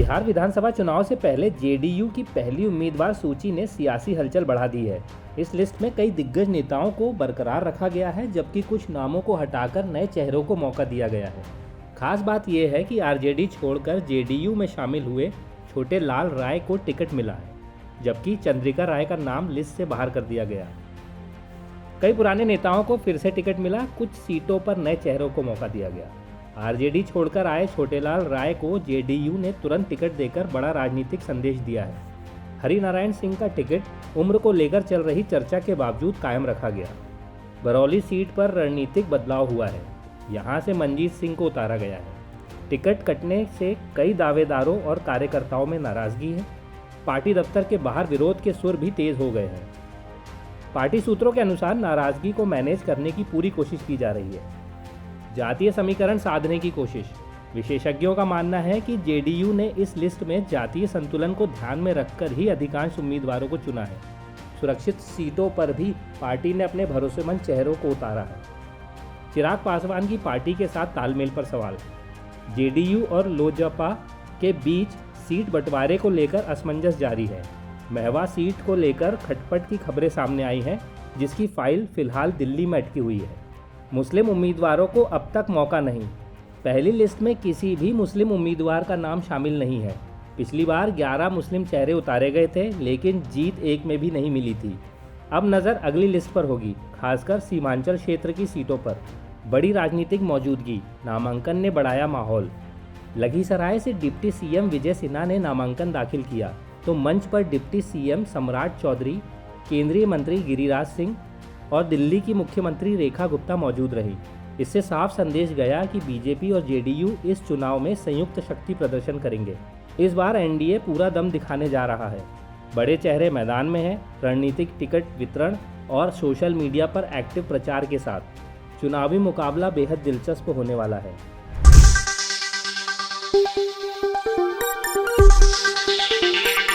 बिहार विधानसभा चुनाव से पहले जेडीयू की पहली उम्मीदवार सूची ने सियासी हलचल बढ़ा दी है। इस लिस्ट में कई दिग्गज नेताओं को बरकरार रखा गया है, जबकि कुछ नामों को हटाकर नए चेहरों को मौका दिया गया है। खास बात यह है कि आरजेडी छोड़कर जेडीयू में शामिल हुए छोटे लाल राय को टिकट मिला है, जबकि चंद्रिका राय का नाम लिस्ट से बाहर कर दिया गया। कई पुराने नेताओं को फिर से टिकट मिला, कुछ सीटों पर नए चेहरों को मौका दिया गया। आरजेडी छोड़कर आए छोटेलाल राय को जेडीयू ने तुरंत टिकट देकर बड़ा राजनीतिक संदेश दिया है। हरिनारायण सिंह का टिकट उम्र को लेकर चल रही चर्चा के बावजूद कायम रखा गया। बरौली सीट पर रणनीतिक बदलाव हुआ है, यहां से मंजीत सिंह को उतारा गया है। टिकट कटने से कई दावेदारों और कार्यकर्ताओं में नाराजगी है। पार्टी दफ्तर के बाहर विरोध के सुर भी तेज हो गए हैं। पार्टी सूत्रों के अनुसार नाराजगी को मैनेज करने की पूरी कोशिश की जा रही है। जातीय समीकरण साधने की कोशिश। विशेषज्ञों का मानना है कि जेडीयू ने इस लिस्ट में जातीय संतुलन को ध्यान में रखकर ही अधिकांश उम्मीदवारों को चुना है। सुरक्षित सीटों पर भी पार्टी ने अपने भरोसेमंद चेहरों को उतारा है। चिराग पासवान की पार्टी के साथ तालमेल पर सवाल। जेडीयू और लोजपा के बीच सीट बंटवारे को लेकर असमंजस जारी है। महवा सीट को लेकर खटपट की खबरें सामने आई हैं, जिसकी फाइल फिलहाल दिल्ली में अटकी हुई है। मुस्लिम उम्मीदवारों को अब तक मौका नहीं। पहली लिस्ट में किसी भी मुस्लिम उम्मीदवार का नाम शामिल नहीं है। पिछली बार 11 मुस्लिम चेहरे उतारे गए थे, लेकिन जीत एक में भी नहीं मिली थी। अब नज़र अगली लिस्ट पर होगी, खासकर सीमांचल क्षेत्र की सीटों पर। बड़ी राजनीतिक मौजूदगी, नामांकन ने बढ़ाया माहौल। लखीसराय से डिप्टी सीएम विजय सिन्हा ने नामांकन दाखिल किया, तो मंच पर डिप्टी सीएम सम्राट चौधरी, केंद्रीय मंत्री गिरिराज सिंह और दिल्ली की मुख्यमंत्री रेखा गुप्ता मौजूद रही। इससे साफ संदेश गया कि बीजेपी और जेडीयू इस चुनाव में संयुक्त शक्ति प्रदर्शन करेंगे। इस बार एनडीए पूरा दम दिखाने जा रहा है। बड़े चेहरे मैदान में हैं। रणनीतिक टिकट वितरण और सोशल मीडिया पर एक्टिव प्रचार के साथ चुनावी मुकाबला बेहद दिलचस्प होने वाला है।